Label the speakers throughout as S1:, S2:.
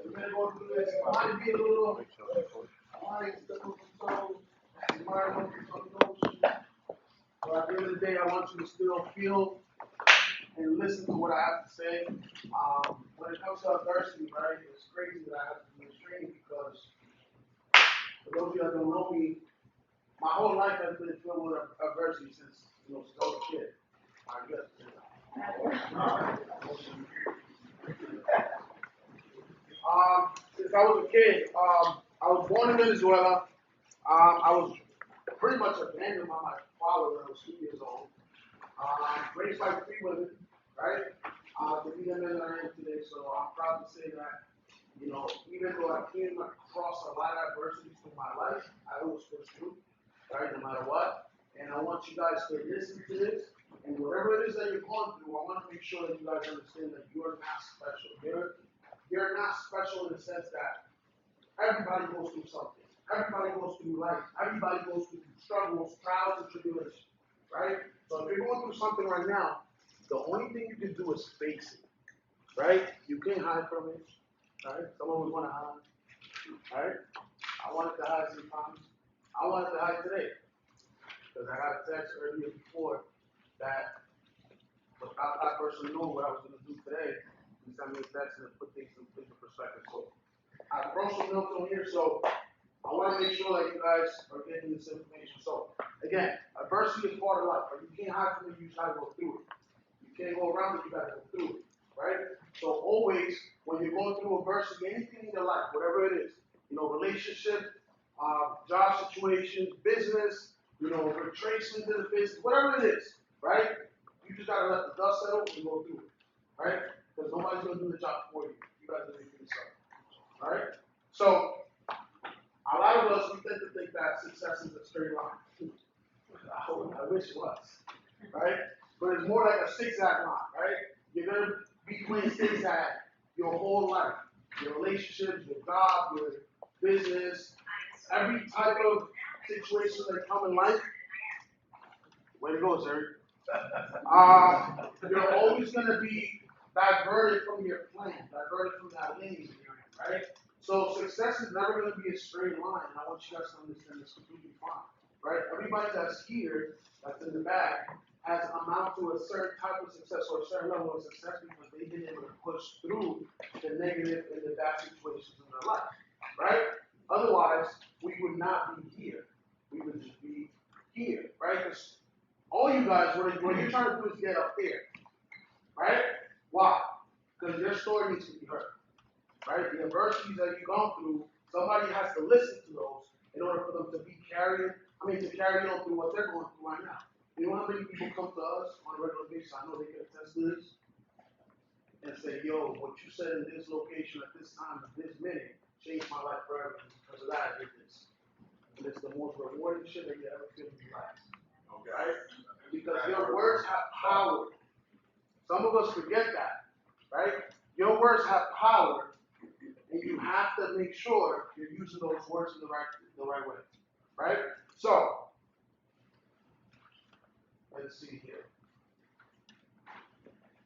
S1: We're going to go through this. It might be a little, I might step on some toes. You might want to some notion. But at the end of the day, I want you to still feel and listen to what I have to say. When it comes to adversity, right, it's crazy that I have to do this training because for those of you that don't know me, my whole life has been filled with adversity since I was a kid. I guess. Since I was a kid, I was born in Venezuela. I was pretty much abandoned by my father when I was 2 years old. Raised by 3 women, right? To be the man that I am today, so I'm proud to say that, even though I came across a lot of adversities through my life, I always pushed through, right, no matter what. And I want you guys to listen to this, and whatever it is that you're going through, I want to make sure that you guys understand that you're not special. You're not special in the sense that everybody goes through something. Everybody goes through life. Everybody goes through struggles, trials, and tribulations, right? So if you're going through something right now, the only thing you can do is face it, right? You can't hide from it, right? Some always want to hide, right? I wanted to hide sometimes. I wanted to hide today because I got a text earlier before that without that person knowing what I was going to do today, he sent me a text and put things into perspective. So I wrote some notes on here, so I want to make sure that you guys are getting this information. So again, adversity is part of life, but you can't hide from it, you try to go through it. You can't go around it, you got to go through it, right? So always, when you're going through adversity, anything in your life, whatever it is, relationship, job situations, business, retracement to the business, whatever it is, right? You just got to let the dust settle and go through it, right? Because nobody's going to do the job for you. You got to do it for yourself, all right? So a lot of us, we tend to think that success is a straight line. I wish it was, right? But it's more like a zigzag line, right? You're going to be playing zigzag your whole life. Your relationships, your job, your business, every type of situation that come in life. Way to go, sir. You're always going to be diverted from your plan, diverted from that lane you're in, right? So success is never going to be a straight line, and I want you guys to understand this completely fine, right? Everybody that's here, that's in the back, has amount to a certain type of success or a certain level of success because they've been able to push through the negative and the bad situations in their life, right? Otherwise, we would not be here. We would just be here, right? Because all you guys, what you're trying to do is get up there, right? Why? Because your story needs to be heard, right? The adversities that you've gone through, somebody has to listen to those in order for them to carry on through what they're going through right now. You know how many people come to us on a regular basis? I know they can attest to this and say, yo, what you said in this location at this time, at this minute, changed my life forever. Because of that, I did this. And it's the most rewarding shit that you ever feel in your life. Okay? Right? Because your words have power. Some of us forget that, right? Your words have power, and you have to make sure you're using those words in the right way, right? So, let's see here.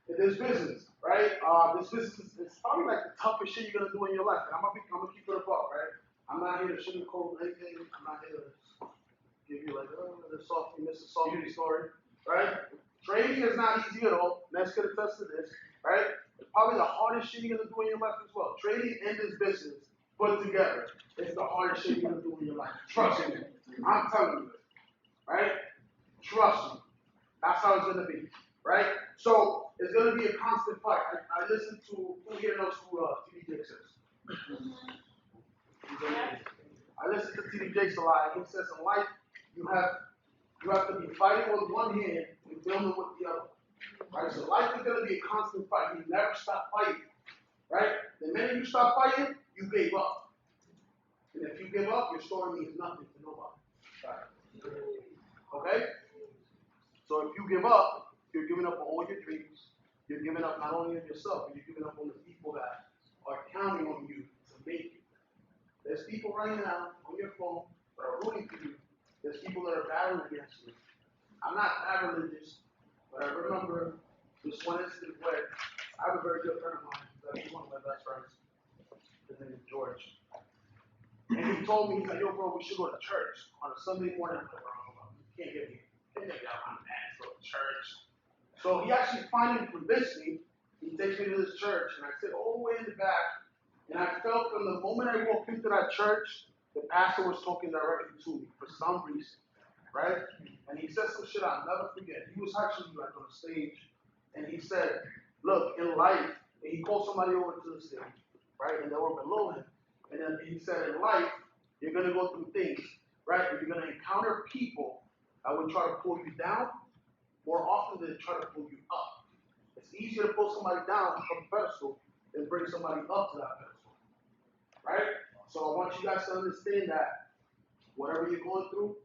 S1: In this business, right? This business is probably like the toughest shit you're gonna do in your life. And I'm gonna keep it above, right? I'm not here to sugarcoat anything. I'm not here to give you like, the softy, Mr. Softy story, right? Trading is not easy at all. Ness could attest to this, right? It's probably the hardest shit you're gonna do in your life as well. Trading and this business put together is the hardest shit you're gonna do in your life. Trust me. I'm telling you, right? Trust me. That's how it's gonna be, right? So it's gonna be a constant fight. I listen to who here knows who TD Jakes is. I listen to TD Jakes a lot. He says in life you have to be fighting with one hand and building with the other. Right? So life is gonna be a constant fight. You never stop fighting. Right? The minute you stop fighting, you gave up. And if you give up, your story means nothing to nobody. Right? Okay? So if you give up, you're giving up on all your dreams. You're giving up not only on yourself, but you're giving up on the people that are counting on you to make it. There's people right now on your phone that are rooting for you. There's people that are battling against you. I'm not that religious, but I remember this one instance where I have a very good friend of mine, that's one of my best friends. his name is George. And he told me, he's like, yo, bro, we should go to church on a Sunday morning. I'm like, bro, you can't get me out of my ass, go to church. So he actually finally convinced me. He takes me to this church, and I sit all the way in the back, and I felt from the moment I walked into that church, the pastor was talking directly to me for some reason, right? And he said some shit I'll never forget. He was actually like on the stage, and he said, look, in life, and he called somebody over to the stage, right? And they were below him. And then he said, in life, you're going to go through things, right? And you're going to encounter people that will try to pull you down more often than try to pull you up. It's easier to pull somebody down from the pedestal than bring somebody up to that pedestal, right? So I want you guys to understand that whatever you're going through,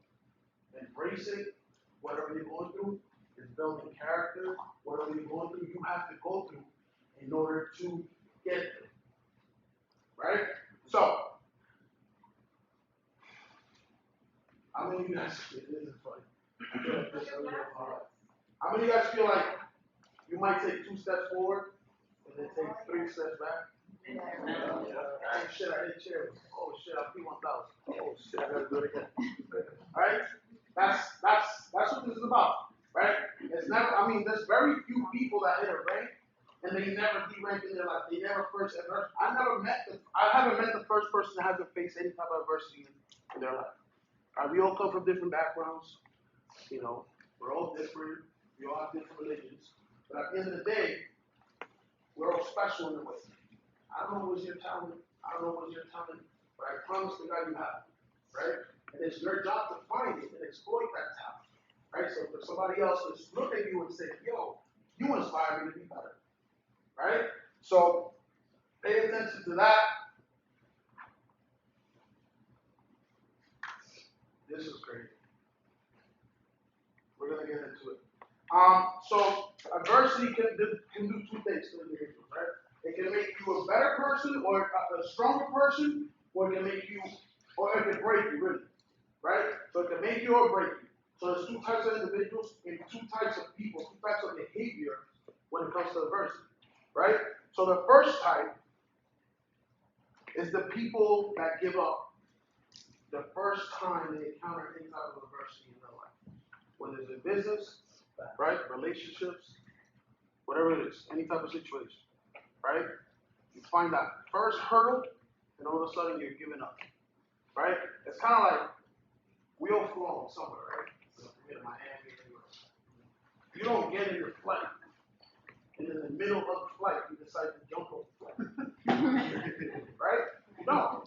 S1: embrace it. Whatever you're going through is building character. Whatever you're going through, you have to go through in order to get there, right? So, how many of you guys, this is funny. I feel like this is really hard. How many of you guys feel like you might take 2 steps forward and then take 3 steps back? I hit chairs. Oh shit, I P 1000. Oh shit, I gotta do it again. Alright? That's what this is about. Right? It's never, I mean, there's very few people that hit a rank and they never de-rank in their life. They never first ever. I haven't met the first person that hasn't faced any type of adversity in their life. Right? We all come from different backgrounds. You know, we're all different. We all have different religions. But at the end of the day, we're all special in a way. I don't know what's your talent. I don't know what's your talent. But I promise to God you have it. Right? And it's your job to find it and exploit that talent. Right? So for somebody else to look at you and say, yo, you inspire me to be better. Right? So pay attention to that. This is crazy. We're going to get into it. So adversity can do 2 things to individuals, right? It can make you a better person or a stronger person, or it can make you, or it can break you, really. Right? So it can make you or break you. So there's 2 types of individuals and 2 types of people, 2 types of behavior when it comes to adversity. Right? So the first type is the people that give up the first time they encounter any type of adversity in their life. Whether it's in business, right? Relationships, whatever it is, any type of situation. Right? You find that first hurdle, and all of a sudden you're giving up. Right? It's kind of like we all flown somewhere, right? In Miami, you don't get in your flight, and in the middle of the flight, you decide to jump off the flight. Right? No.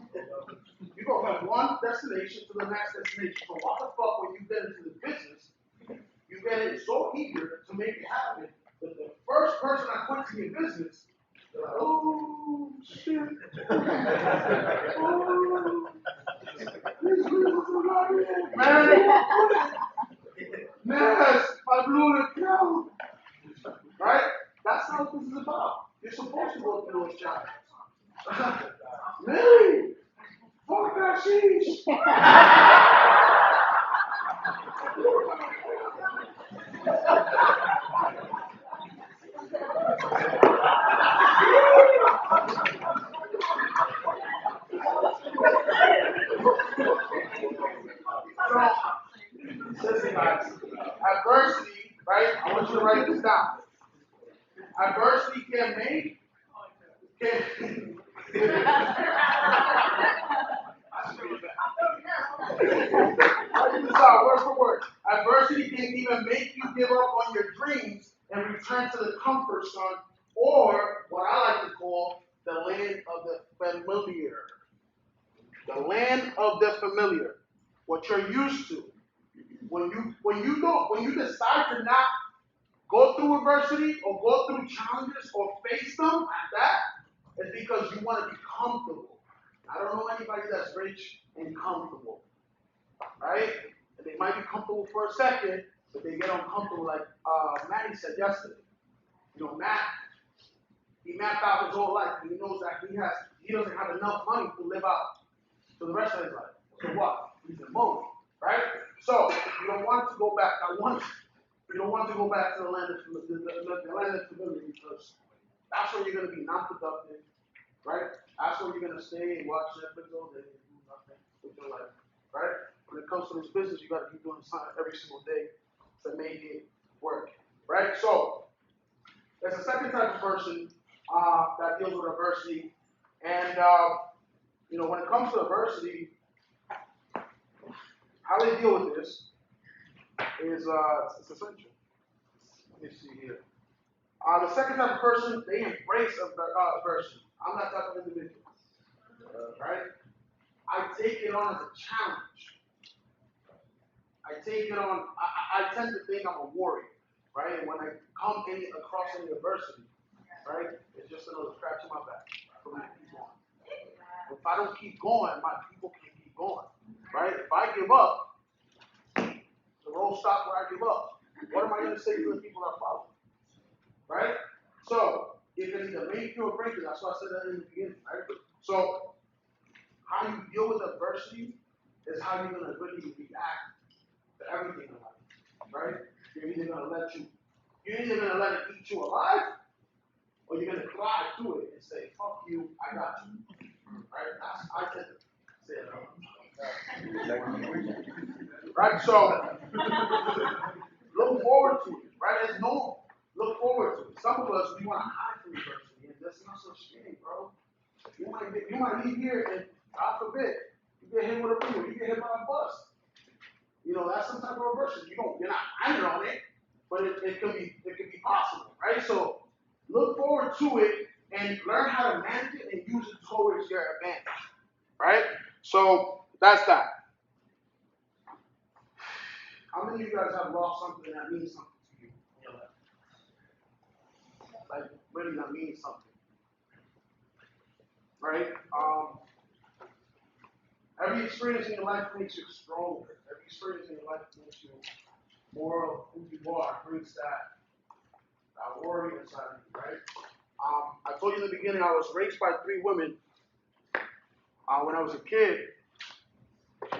S1: You go from one destination to the next destination. So why the fuck when you get into the business, you get in so eager to make it happen that the first person that quits in your business, they're like, oh, shit. Oh. Yes, I blew the cow. Right? That's not what this is about. You're supposed to go through those challenges. Really? Fuck that sheesh. Listen, guys. Adversity, right? I want you to write this down. Adversity can make. Write this out, word for word. Adversity can even make you give up on your dreams and return to the comfort zone, or what I like to call the land of the familiar. The land of the familiar. What you're used to. When you decide to not go through adversity or go through challenges or face them at that, it's because you want to be comfortable. I don't know anybody that's rich and comfortable. Right? And they might be comfortable for a second, but they get uncomfortable like Man-nyy said yesterday. You know, Matt, he mapped out his whole life and he knows that he doesn't have enough money to live out for the rest of his life. So what? He's in mode. Right? So you don't want to go back. You don't want to go back to the land of familiar because that's where you're going to be non-productive. right? That's where you're gonna stay and watch Netflix all day and do nothing with your life, right? When it comes to this business, you gotta be doing something every single day to make it work, right? So there's a second type of person that deals with adversity, and when it comes to adversity, how they deal with this is it's essential. Let me see here. The second type of person, they embrace adversity. I'm that type of individual, right? I take it on as a challenge. I take it on. I tend to think I'm a warrior, right? And when I come across any adversity, right, it's just another scratch on my back for me to keep going. If I don't keep going, my people can't keep going, right? If I give up, the road stops where I give up. What am I going to say to the people that follow? Right? So, it can either make you or break you. That's why I said that in the beginning, right? So, how you deal with adversity is how you're going to really react to everything in life, right? You're either going to let it eat you alive, or you're going to fly through it and say, fuck you, I got you. Right? I tend to say it. Right? So, look forward to it, right? It's normal. Look forward to it. Some of us, we want to hide from adversity, and that's not so shame, bro. You might leave here and, God forbid, you get hit with a wheel, you get hit by a bus. That's some type of adversity. You're not hanging on it, but it can be possible, right? So look forward to it and learn how to manage it and use it towards your advantage, right? So that's that. How many of you guys have lost something that means something to you in your life? Like really that means something, right? Every experience in your life makes you stronger. Every experience in your life makes you more of who you are. Brings that warrior inside of you, right? I told you in the beginning I was raised by 3 women when I was a kid.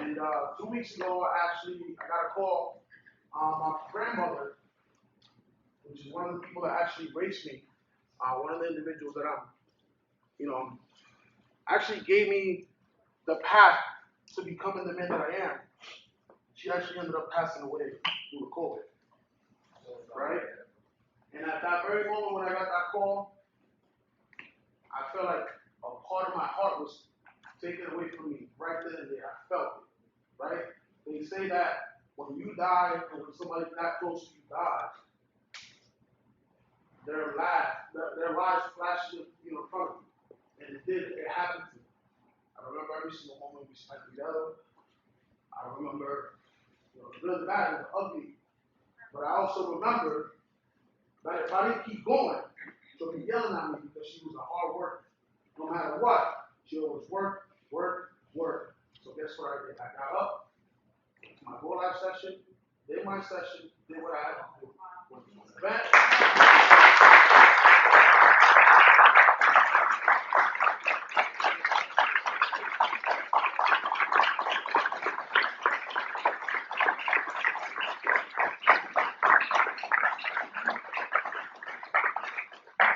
S1: And 2 weeks ago, I got a call. My grandmother, which is one of the people that actually raised me, one of the individuals that actually gave me the path to becoming the man that I am. She actually ended up passing away due to COVID, right? And at that very moment when I got that call, I felt like a part of my heart was taken away from me right then and there. I felt it, right? They say that when you die and when somebody that close to you dies, their lives flash in front of you. And it happened to me. I remember every single moment we spent together. I remember the good, the bad, and the ugly. But I also remember that if I didn't keep going, she'll be yelling at me because she was a hard worker. No matter what, she always work. So guess what I did? I got up, went to my whole life session, did my session, did what I had to do. Went to an event.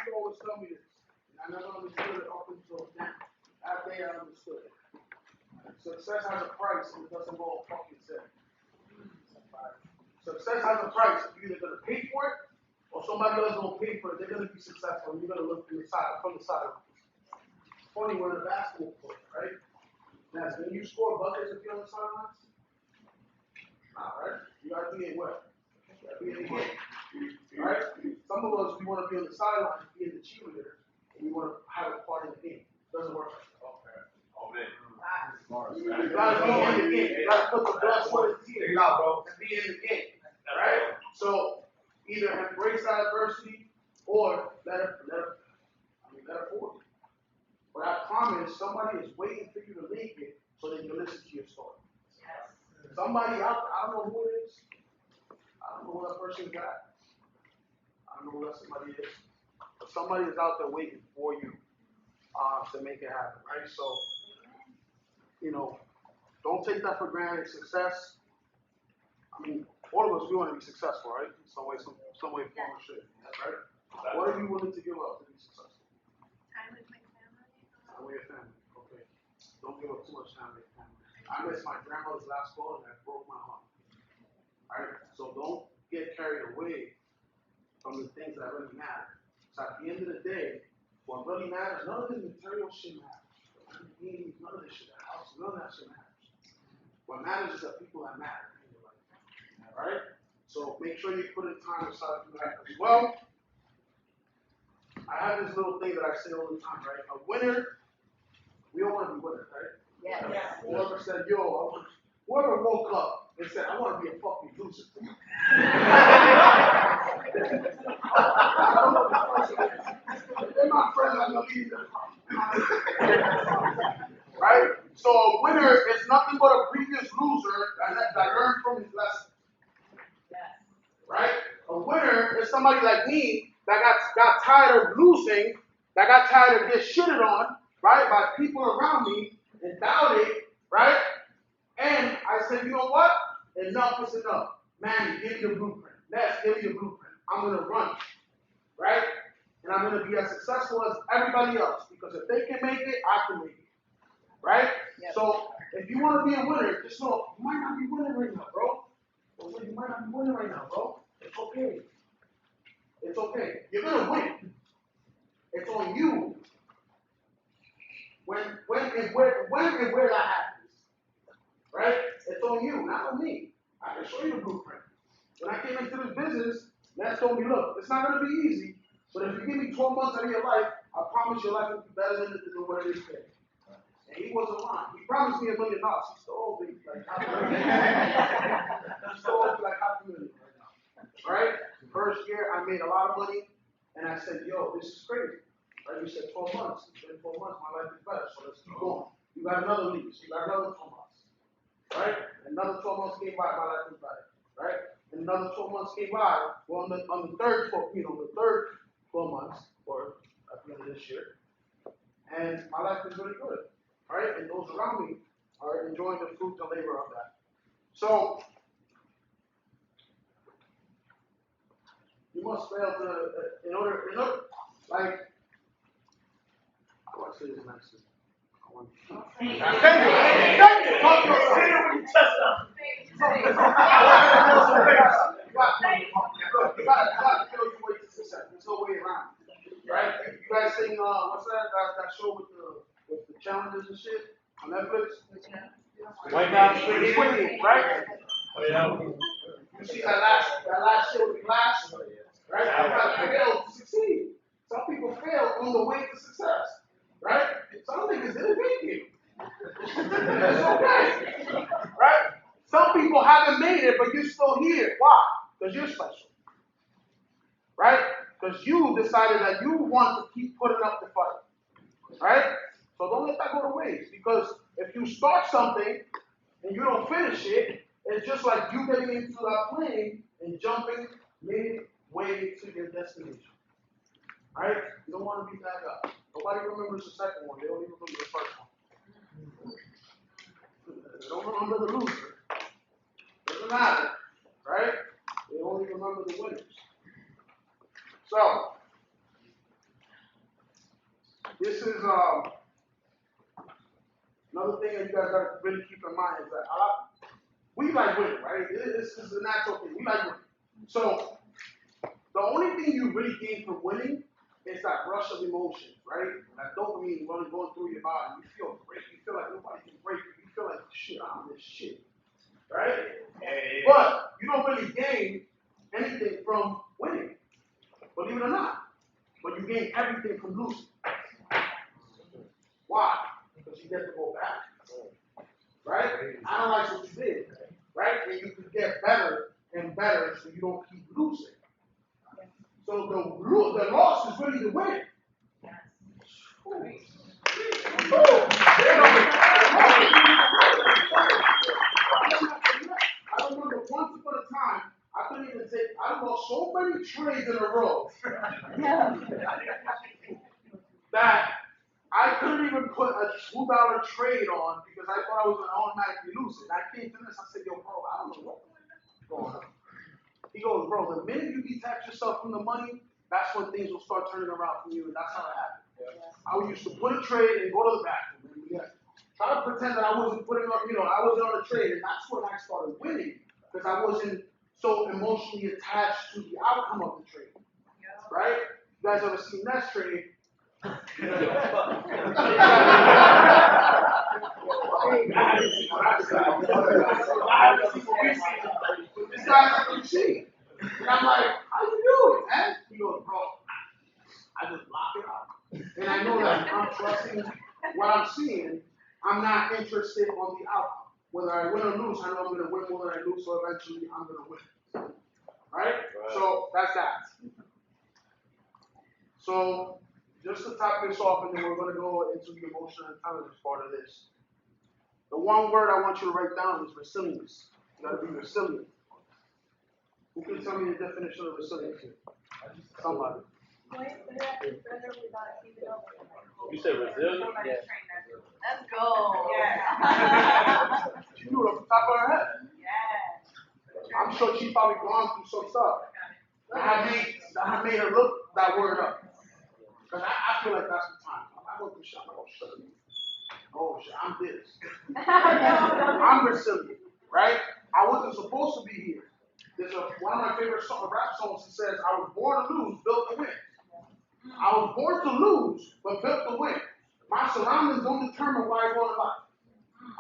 S1: People always tell me this, and I never understood it up until now. That day I understood it. Success has a price, and it doesn't go on fucking set. Success has a price. You're either going to pay for it, or somebody else going to pay for it. They're going to be successful, and you're going to look from the side. It's funny, we're in a basketball court, right? Now, when you score buckets if you're on the sidelines, nah, right? You got to be in what? You got to be in the game, right? Some of us, we want to be on the sidelines, be in the cheerleader, and we want to have a part in the game. It doesn't work like that. Okay. Oh, man. You gotta be in the game. You gotta put the blood, sweat, and tears and be in the game. Right? So either embrace that adversity or let it forward. But I promise somebody is waiting for you to make it so they can listen to your story. Somebody out there, I don't know who it is. I don't know who that person is at. I don't know who that somebody is. But somebody is out there waiting for you to make it happen. Right? So don't take that for granted. Success. I mean, all of us, we want to be successful, right? Some way, form, or shape. Right? What are you willing to give up to be successful?
S2: Time with my family.
S1: I'm with your family. Okay. Don't give up too much time with your family. I missed my grandmother's last call and that broke my heart. Alright? So don't get carried away from the things that really matter. So at the end of the day, what really matters, none of this material shit matters. None of this shit, the house, none of that shit matters. What matters is the people that matter in your life. Alright? So make sure you put in time aside for that as well. I have this little thing that I say all the time, right? A winner, we all want to be winners, right?
S2: Yes.
S1: Whoever said, whoever woke up and said, I want to be a fucking loser. I don't know this person is. They're my friends, I know these right? So a winner is nothing but a previous loser that learned from his lesson. Right? A winner is somebody like me that got tired of losing, that got tired of getting shitted on, right, by people around me and doubted, right? And I said, you know what? Enough is enough. Man, give me the blueprint. Give me the blueprint. I'm going to run, right? And I'm going to be as successful as everybody else because if they can make it, I can make it, right? Yep. So if you want to be a winner, just know you might not be winning right now, bro. You might not be winning right now, bro. It's okay. It's okay. You're going to win. It's on you. When and where that happens, right? It's on you, not on me. I can show you the blueprint. When I came into this business, Les told me, look, it's not going to be easy, but if you give me 12 months out of your life, I promise your life will be better than what it is today. And he wasn't lying. He promised me $1 million. He still owes me like $500,000. He still owes me like $500,000 right now. Right? First year, I made a lot of money, and I said, yo, this is crazy. Right? You said 12 months. You said 12 months, my life is better, so let's keep going. You got another lease. You got another 12 months. Right? Another 12 months came by, my life was better. Right? And another 12 months came by. Well, on the third 12 months, or at the end of this year, and my life is really good. Right? And those around me are enjoying the fruit and labor of that. So, you must fail to, in order, like, I want to say this nicely. Thank you. Talk to yourself. Say it when you touch them. You got to feel your way to success. There's no way around it. Right? You guys sing, what's that show with the challenges and shit on Netflix? White House, right? You see that last shit with the glass? Right? You got to fail to succeed. Some people fail on the way to success. Right? Some niggas didn't make it. It's okay. Right? Some people haven't made it, but you're still here. Why? Because you're special. Right? Because you decided that you want to keep putting up the fight. Right? So don't let that go to waste. Because if you start something and you don't finish it, it's just like you getting into that plane and jumping midway to your destination. Right? You don't want to be that guy. Nobody remembers the second one. They don't even remember the first one. They don't remember the loser. Doesn't matter. Right? They only remember the winners. So, this is another thing that you guys got to really keep in mind is that we like winning, right? This is a natural thing. We like winning. So, the only thing you really gain from winning is that rush of emotion, right? That dopamine running going through your body. You feel great. You feel like nobody can break you. You feel like, shit, I'm this shit. Right? But you don't really gain anything from winning. Believe it or not. But you gain everything from losing. Why? Because you get to go back. Right? Analyze what you did. Right? And you can get better and better so you don't keep losing. So the loss is really the win. I remember once upon a time, I lost so many trades in a row that I couldn't even put a $2 trade on because I thought I was going to automatically lose it. I came to this, I said, yo, bro, I don't know what's going on. He goes, bro, the minute you detach yourself from the money, that's when things will start turning around for you, and that's how it happened. I used to put a trade and go to the bathroom. Yeah. Try to pretend that I wasn't putting on, I wasn't on a trade, and that's when I started winning because I wasn't so emotionally attached to the outcome of the trade. Right? You guys ever seen that trade? This guy's like a machine. And I'm like, how you doing, man? He goes, bro, I just lock it up. And I know that I'm trusting what I'm seeing. I'm not interested on the outcome. Whether I win or lose, I know I'm going to win more than I lose, so eventually I'm going to win. Right? So that's that. So just to top this off, and then we're going to go into the emotional intelligence part of this. The one word I want you to write down is resilience. You got to be resilient. Who can tell me the definition of resilience? Somebody.
S2: You said resilient?
S3: Yeah. Let's go. Yeah.
S1: She knew it off the top of her head.
S3: Yeah.
S1: I'm sure she probably gone through some stuff. That made her look that word up. Because I feel like that's the time. I go through shit. I'm like, oh shit, I'm this. I'm resilient, right? I wasn't supposed to be here. There's one of my favorite rap songs that says, I was born to lose, built to win. I was born to lose, but built to win. My surroundings don't determine what I want in life.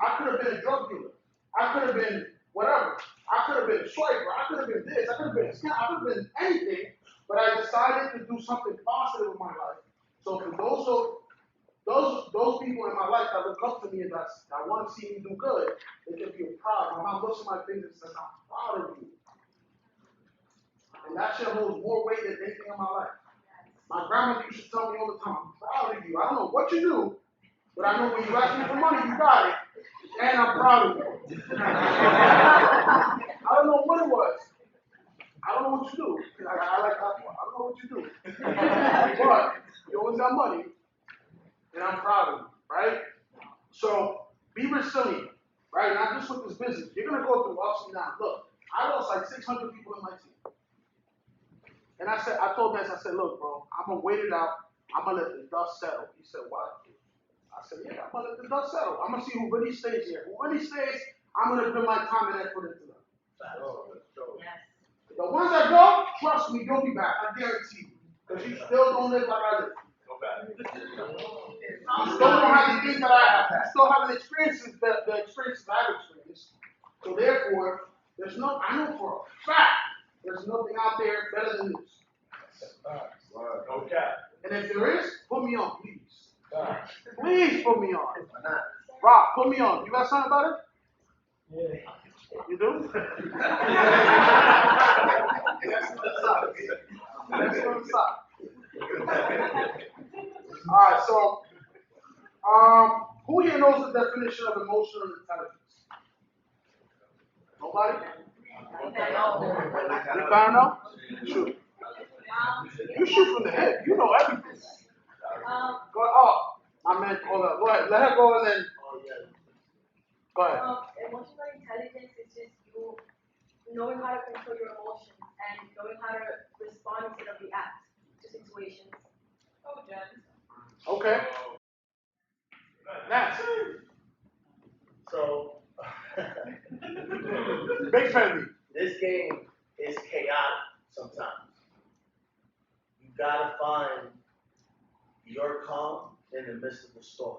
S1: I could have been a drug dealer. I could have been whatever. I could have been a swiper. I could have been this. I could have been a scam. I could have been anything, but I decided to do something positive in my life. So for those people in my life that look up to me and that want to see me do good, they can feel proud. My mom looks at my fingers and says, I'm proud of you. And that shit holds more weight than anything in my life. My grandma used to tell me all the time, I'm proud of you. I don't know what you do, but I know when you ask me for money, you got it. And I'm proud of you. I don't know what it was. I don't know what you do. I like that one. I don't know what you do. But you always got money, and I'm proud of you, right? So be resilient, right? Not just with this business. You're going to go through ups and downs. Look, I lost like 600 people in my team. And I told Vance, I said, look, bro, I'm going to wait it out. I'm going to let the dust settle. He said, what? I said, yeah, I'm going to let the dust settle. I'm going to see who really stays here. Who really stays, I'm going to put my time and effort into them. The ones that go, trust me, you'll be back. I guarantee you. Because you still don't live like I live. You still don't have the things that I have. You still have the experiences I've experienced. So therefore, I know for a fact, there's nothing out there better than this.
S2: Okay.
S1: And if there is, put me on, please. Please put me on. Rob, put me on. You got something about it?
S4: Yeah.
S1: You do? That's on the side. Alright, so who here knows the definition of emotional intelligence? Nobody? You gotta know? Shoot. You shoot from the hip. You know everything. Go ahead. Oh, my man, hold up. Go ahead. Let her go and then. Go ahead.
S5: Emotional intelligence is just you knowing how to control your emotions and knowing how to respond instead of react to situations.
S3: Oh, Jen.
S1: Okay. Next.
S4: So,
S1: Big family.
S4: this game is chaotic sometimes. You gotta find your calm in the midst of the storm.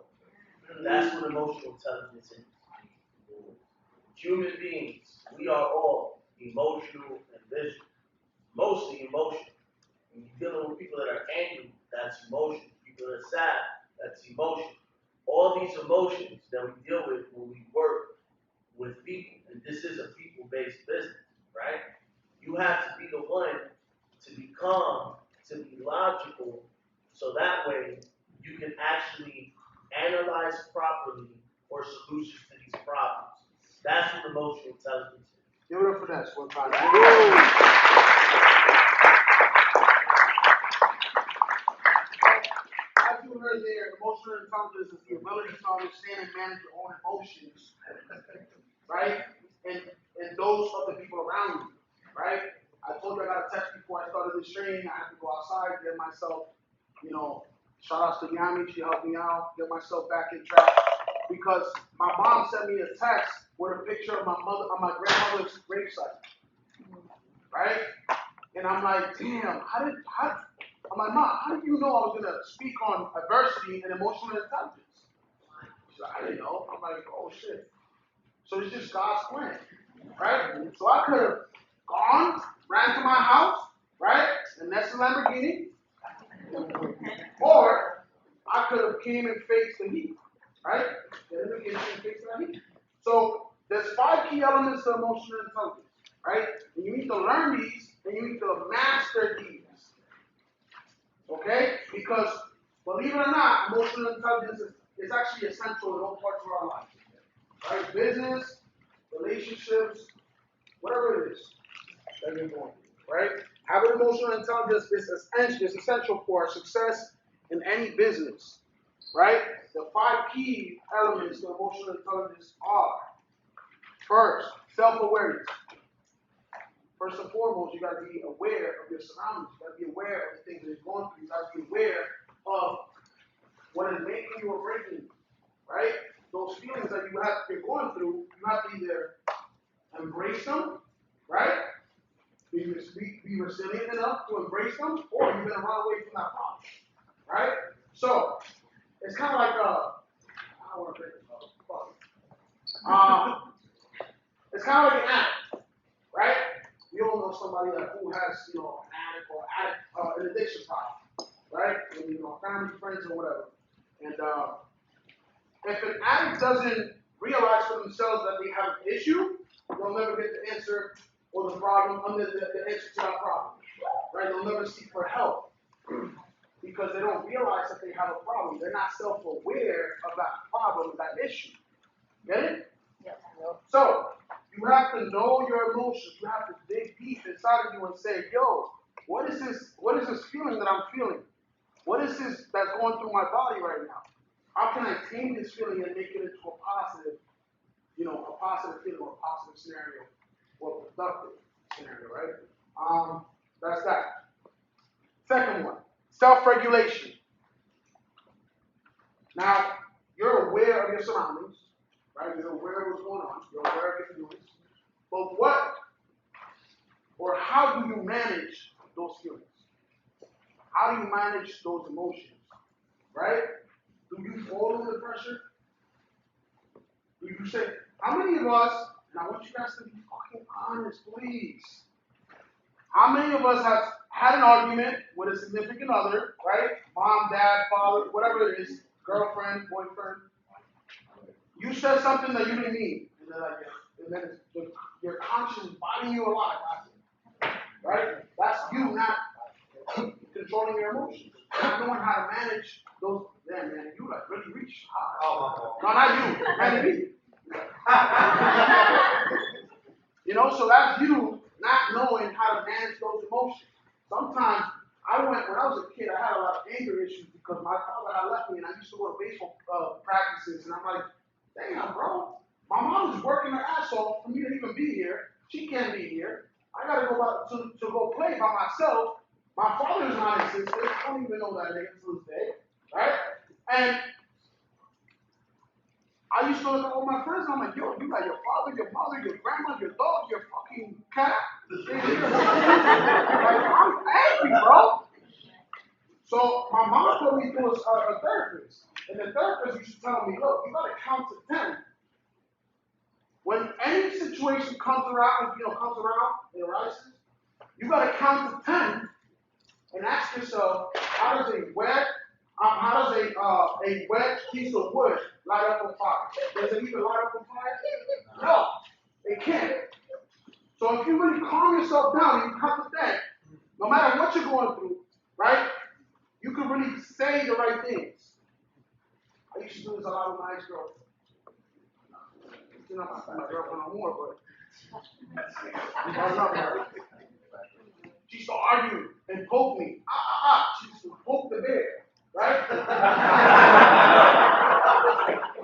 S4: That's what emotional intelligence is. Human beings, we are all emotional and visual, mostly emotional. When you're dealing with people that are angry, that's emotion. People that are sad, that's emotion. All these emotions that we deal with when we work with people, and this is a people-based business, right? You have to be the one to be calm, to be logical, so that way you can actually analyze properly for solutions to these problems. That's what emotional intelligence is.
S1: Give it up for that one time. As you heard there, emotional intelligence is the ability to understand and manage your own emotions, right? And those of the people around you, right? I told you I got a text before I started this training. I had to go outside, get myself, Shout out to Yami, she helped me out, get myself back in track. Because my mom sent me a text with a picture of my grandmother's gravesite. Right? And I'm like, damn, I'm like, Mom, how did you know I was gonna speak on adversity and emotional intelligence? She's like, I didn't know. I'm like, oh shit. So it's just God's plan, right? So I could have gone, ran to my house, right? And that's a Lamborghini. Or I could have came and faced the heat, right? So there's 5 key elements to emotional intelligence, right? And you need to learn these and you need to master these. Okay? Because believe it or not, emotional intelligence is actually essential in all parts of our life. Right? Business, relationships, whatever it is that you're going through, right? Having emotional intelligence is essential for our success in any business, right? The 5 key elements to emotional intelligence are: first, self-awareness. First and foremost, you got to be aware of your surroundings. You got to be aware of the things that you're going through. You got to be aware of what is making you or breaking you, right? Those feelings that you're going through, you have to either embrace them, right? Be resilient enough to embrace them, or you're going to run away from that problem, right? So, it's kind of like I don't want to break this up. It's kind of like an addict, right? You all know somebody who has, an addict or an addiction problem, right? And, family, friends, or whatever. And if an addict doesn't realize for themselves that they have an issue, they'll never get the answer or the problem, the answer to that problem, right? They'll never seek for help because they don't realize that they have a problem. They're not self-aware of that problem, that issue. Get it?
S3: Yeah.
S1: So, you have to know your emotions. You have to dig deep inside of you and say, yo, what is this feeling that I'm feeling? What is this that's going through my body right now? How can I tame this feeling and make it into a positive feeling or a positive scenario or a productive scenario, right? That's that. Second one, self-regulation. Now, you're aware of your surroundings, right? You're aware of what's going on. You're aware of your feelings. But what or how do you manage those feelings? How do you manage those emotions, right? Do you fold under pressure? Do you say, how many of us, and I want you guys to be fucking honest, please. How many of us have had an argument with a significant other, right? Mom, dad, father, whatever it is, girlfriend, boyfriend. You said something that you didn't mean. And then your conscience biting you alive, right? That's you not controlling your emotions. Not knowing how to manage those. Man, you really reach high. Oh, no, not you. Man-nyy. So that's you not knowing how to manage those emotions. Sometimes when I was a kid, I had a lot of anger issues because my father had left me and I used to go to baseball practices and I'm like, damn, bro, my mom is working her ass off for me to even be here. She can't be here. I gotta go back to go play by myself. My father's non-existent. I don't even know that nigga to this day, right? And I used to look at all my friends and I'm like, yo, you got your father, your mother, your grandma, your dog, your fucking cat. Like, I'm angry, bro. So my mom put me through a therapist. And the therapist used to tell me, look, you gotta count to 10. When any situation comes around, it arises, you gotta count to 10 and ask yourself, how does a wet piece of wood light up on fire? Does it even light up on fire? No, it can't. So if you really calm yourself down and you count to 10, no matter what you're going through, right, you can really say the right things. I used to do this a lot with my ex-girlfriend. She's not my girlfriend no more, but I love her. She used to argue and poke me. She used to poke the bear, right?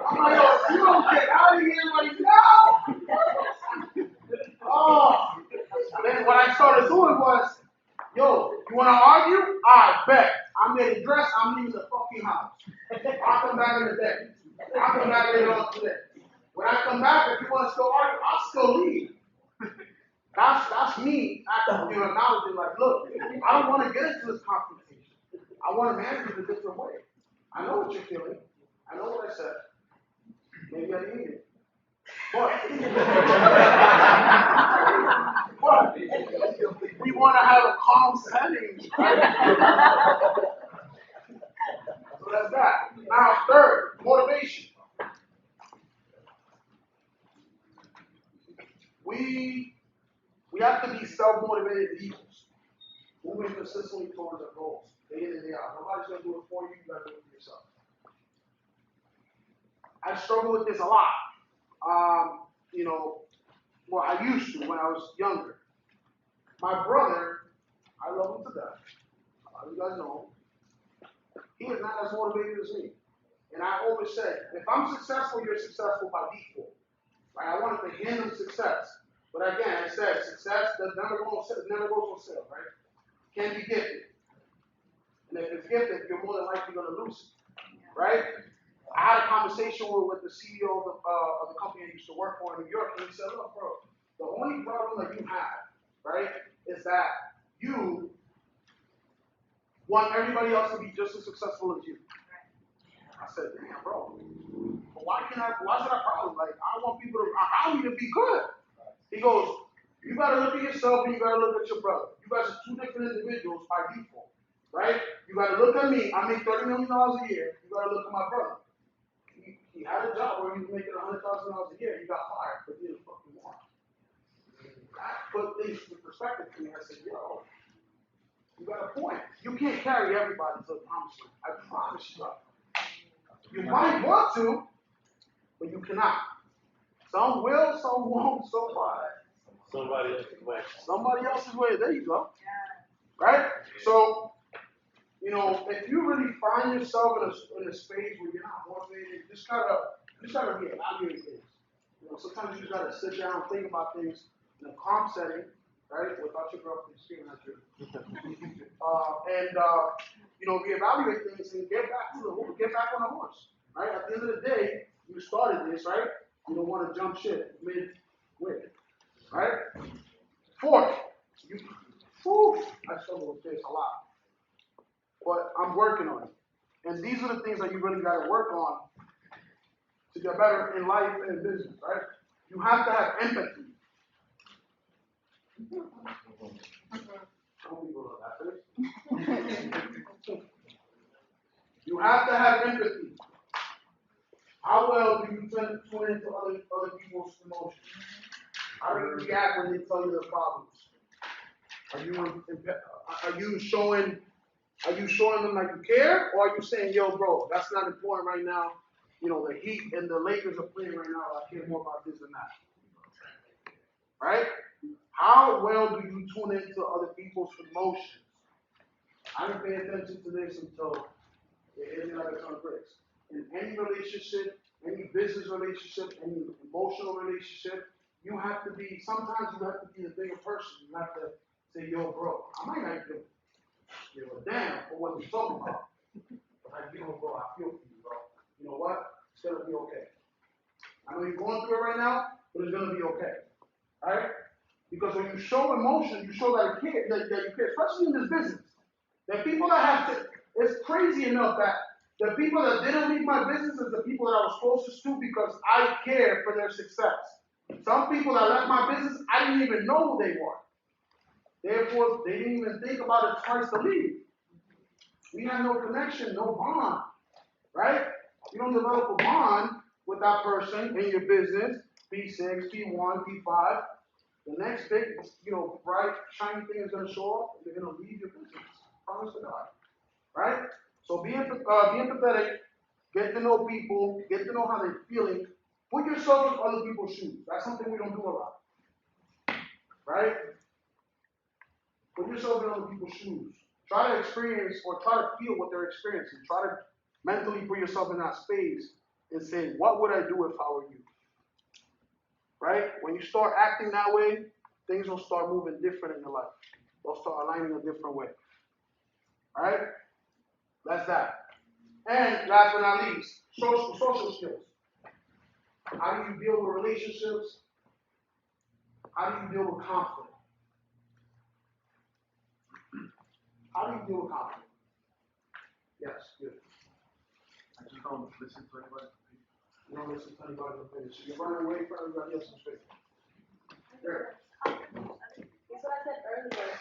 S1: I'm like, yo, you don't get out of here right now. Oh. Then what I started doing was, Yo, you wanna argue? I bet. I'm getting dressed, I'm leaving the fucking house. I'll come back in the day. I'll come back later on today. When I come back, if you wanna still argue, I'll still leave. That's me acknowledging like, look, I don't want to get into this confrontation. I want to manage it a different way. I know what you're feeling. I know what I said. Maybe I need it. But we want to have a calm setting. Right? So that's that. Now, third, motivation. We have to be self-motivated individuals, moving consistently towards our goals, day in and day out. Nobody's going to do it for you, you got to do it for yourself. I struggle with this a lot. Well, I used to when I was younger. My brother, I love him to death. You guys know him. He is not as motivated as me. And I always say, if I'm successful, you're successful by default. Right? I wanted to hand him success. But again, I said success never goes on sale, right? Can be gifted. And if it's gifted, you're more than likely going to lose it, right? I had a conversation with the CEO of the company I used to work for in New York, and he said, look, bro, the only problem that you have, right, is that you want everybody else to be just as successful as you. I said, damn, bro, but why is that a problem? Like, I want people around me to be good. He goes, you got to look at yourself and you got to look at your brother. You guys are two different individuals by default, right? You got to look at me. I make $30 million a year. You got to look at my brother. He had a job where he was making $100,000 a year. He got fired for being fucking more. That put things in perspective to me. I said, yo, you got a point. You can't carry everybody to the promised land. I promise you. You might want to, but you cannot. Some will, some won't, some why.
S2: Somebody else's way.
S1: Somebody else's way. There you go. Right? So, if you really find yourself in a space where you're not motivated, you just gotta reevaluate things. Sometimes you just gotta sit down and think about things in a calm setting, right? Without your girlfriend screaming at you. Reevaluate things and get back on the horse. Right? At the end of the day, you started this, right? You don't want to jump ship mid-way. Right? Fourth, I struggle with this a lot. But I'm working on it. And these are the things that you really got to work on to get better in life and in business, right? You have to have empathy. Some people know that. You have to have empathy. How well do you tune into other people's emotions? How do you react when they tell you their problems? Are you showing them like you care, or are you saying, yo, bro, that's not important right now? The Heat and the Lakers are playing right now. I care more about this than that. Right? How well do you tune into other people's emotions? I didn't pay attention to this until it hit me like a ton of bricks. In any relationship, any business relationship, any emotional relationship, sometimes you have to be the bigger person. You have to say, yo, bro, I might not give a damn for what you're talking about. But I feel, bro, I feel for you, bro. You know what? It's going to be okay. I know you're going through it right now, but it's going to be okay. All right? Because when you show emotion, you show that you care, especially in this business. There are people that it's crazy enough that the people that didn't leave my business is the people that I was closest to because I care for their success. Some people that left my business, I didn't even know who they were. Therefore, they didn't even think about it twice to leave. We have no connection, no bond, right? You don't develop a bond with that person in your business, P6, P1, P5. The next big, bright, shiny thing is going to show up, and they're going to leave your business. Promise to God, right? So be empathetic, get to know people, get to know how they're feeling. Put yourself in other people's shoes. That's something we don't do a lot, right? Put yourself in other people's shoes. Try to experience or try to feel what they're experiencing. Try to mentally put yourself in that space and say, what would I do if I were you? Right? When you start acting that way, things will start moving different in your life. They'll start aligning a different way. Alright? That's that. And last but not least, social skills. How do you deal with relationships? How do you deal with conflict? How do you deal with conflict? Yes, good.
S6: I just don't listen to anybody.
S1: You don't listen to anybody in the finish. You're running away from everybody else's space. There.
S5: That's what I said earlier,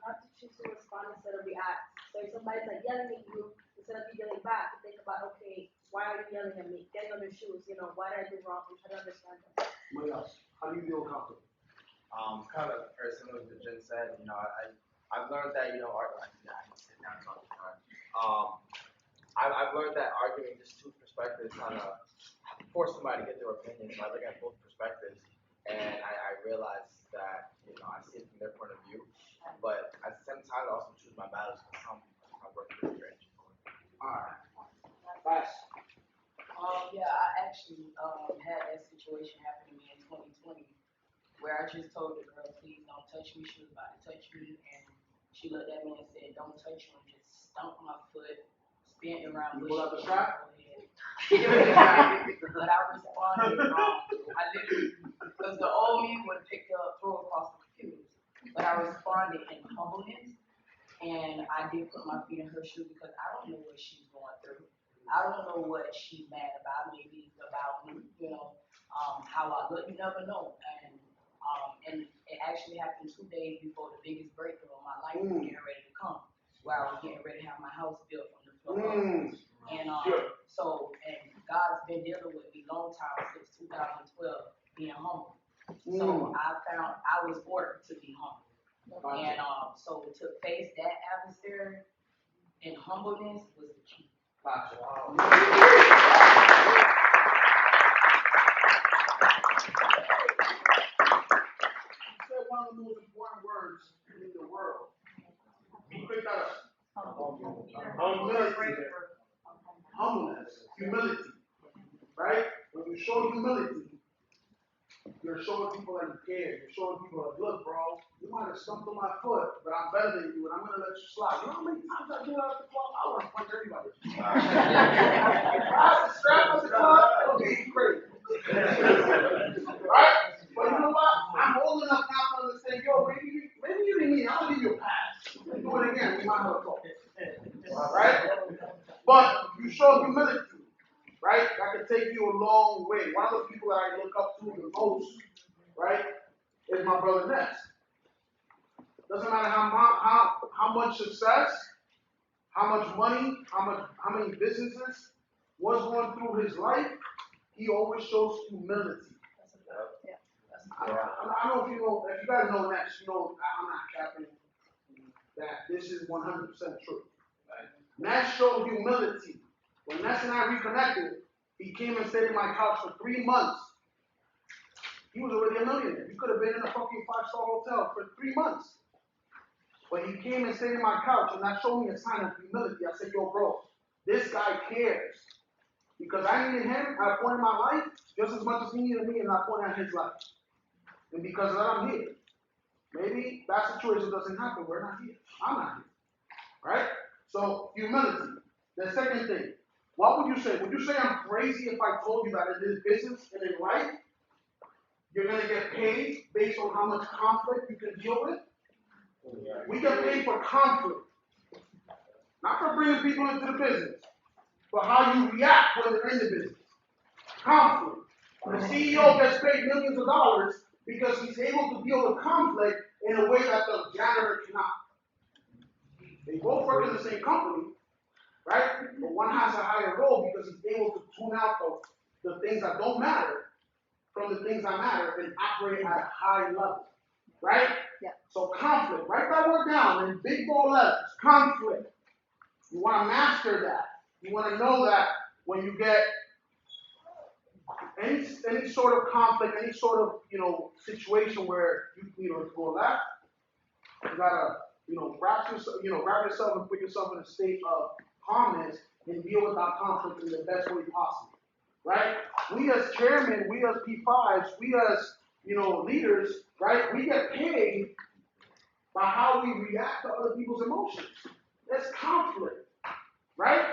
S5: not to choose to respond instead of react. So if somebody's like yelling at you, instead of you yelling back, think about, okay, why are you yelling at me? Getting on their shoes, why did I do wrong? And try to understand them.
S1: What else? How do you deal with conflict?
S7: Kind of very similar to what Jen said. I've learned that, I can sit down and talk to her. I've learned that arguing just two perspectives kind of force somebody to get their opinion. So I look at both perspectives, and I realize that, I see it from their point of view. But at the same time, I also choose my battles because I'm working with your energy.
S1: Alright. Fast.
S8: Yeah, I actually had that situation happen to me in 2020 where I just told the girl, please don't touch me. She was about to touch me, and she looked at me and said, don't touch me, and just stomped my foot, spin around.
S1: You pull out the strap?
S8: But I responded wrong. I literally, because the old me would have picked up, throw across the computer. But I responded in humbleness, and I did put my feet in her shoe because I don't know what she's going through. I don't know what she's mad about. Maybe it's about me, how I look. You never know. And it actually happened 2 days before the biggest breakthrough of my life was getting ready to come, where I was getting ready to have my house built from the floor up. And and God's been dealing with me long time since 2012, being humble. So I found I was ordered to be humble. And so to face that adversary in humbleness was the key.
S1: Gotcha. You said one of the most important words in the world. You picked that up. Humbleness, humility, right? When you show humility, you're showing people that you care. You're showing people like, look, bro, you might have stumped on my foot, but I'm better than you, and I'm gonna let you slide. You know how many times I do that at the club? I want to punch everybody. If I have to strap at the club, it'll be crazy. Right? But you know what? I'm old enough now to understand, yo, maybe you didn't mean it. I'm gonna give you a pass. Let's do it again. We might have a talk. Right? But you show humility, right? That can take you a long way. One of the people that I look up to the most, right, is my brother Ness. Doesn't matter how much success, how much money, how many businesses was going through his life, he always shows humility. I don't know if you guys know Ness, I'm not capping that this is 100% true. Ness showed humility. When Ness and I reconnected, he came and stayed in my couch for 3 months. He was already a millionaire. He could have been in a fucking 5-star hotel for 3 months. But he came and stayed in my couch, and that showed me a sign of humility. I said, yo, bro, this guy cares. Because I needed him at a point in my life just as much as he needed me at that point in his life. And because of that, I'm here. Maybe that situation doesn't happen. We're not here. I'm not here. Right? So, humility. The second thing. What would you say? Would you say I'm crazy if I told you that in this business and in life, you're going to get paid based on how much conflict you can deal with? We get paid for conflict. Not for bringing people into the business, but how you react when they're in the business. Conflict. The CEO gets paid millions of dollars because he's able to deal with conflict in a way that the janitor cannot. They both work in the same company, right? But one has a higher role because he's able to tune out the things that don't matter from the things that matter and operate at a high level, right?
S5: Yeah.
S1: So conflict, write that word down in big bold letters, conflict. You want to master that. You want to know that when you get any sort of conflict, any sort of situation where you go left, you gotta wrap yourself and put yourself in a state of calmness and deal with that conflict in the best way possible, right? We as chairmen, we as P5s, we as leaders, right? We get paid by how we react to other people's emotions. There's conflict, right?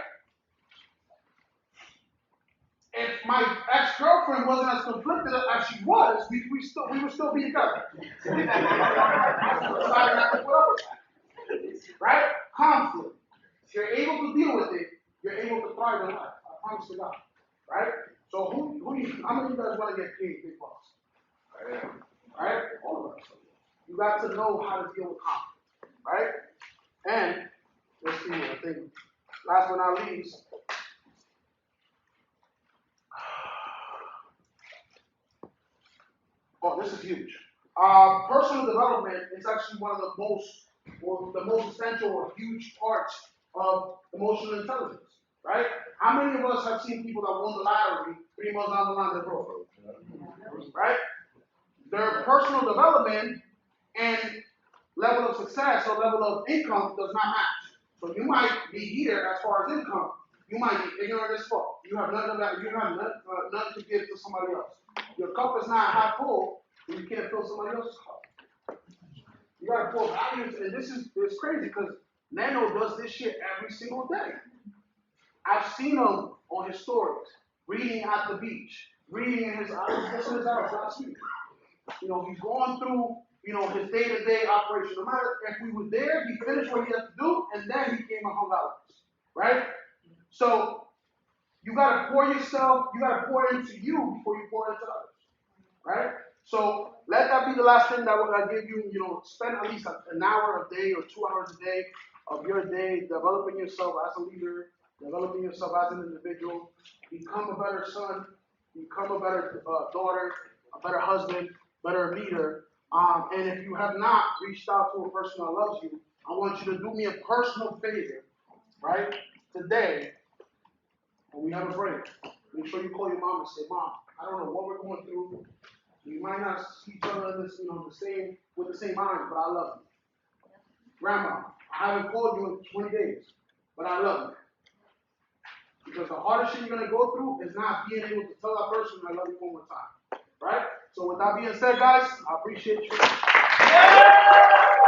S1: If my ex-girlfriend wasn't as conflicted as she was, we would still be together. I decided not to put up with that. Right? Conflict. If you're able to deal with it, you're able to thrive in life. I promise to God. Right? So how many of you guys want to get paid big bucks? Right? All of us. You got to know how to deal with conflict. Right? And let's see, I think last but not least, oh, this is huge. Personal development is actually one of the most essential or huge parts of emotional intelligence, right? How many of us have seen people that won the lottery 3 months down the line they're broke, right? Their personal development and level of success or level of income does not match. So you might be here as far as income. You might be ignorant as fuck. You have nothing nothing to give to somebody else. Your cup is not half full, and you can't fill somebody else's cup. You gotta pour values, and it's crazy because Nano does this shit every single day. I've seen him on his stories, reading at the beach, reading in his house last week. You know, he's going through, you know, his day-to-day operation. No matter if we were there, he finished what he had to do, and then he came and hung out with us, right? So you gotta pour yourself, you gotta pour into you before you pour into others, right? So let that be the last thing that I give you. You know, spend at least an hour a day or 2 hours a day of your day developing yourself as a leader, developing yourself as an individual. Become a better son, become a better daughter, a better husband, better leader. And if you have not reached out to a person that loves you, I want you to do me a personal favor, right? Today, when we have a break, make sure you call your mom and say, Mom, I don't know what we're going through. We might not see each other in this, you know, with the same eyes, but I love you. Grandma, I haven't called you in 20 days, but I love you. Because the hardest thing you're going to go through is not being able to tell that person I love you one more time. Right? So with that being said, guys, I appreciate you. Yeah!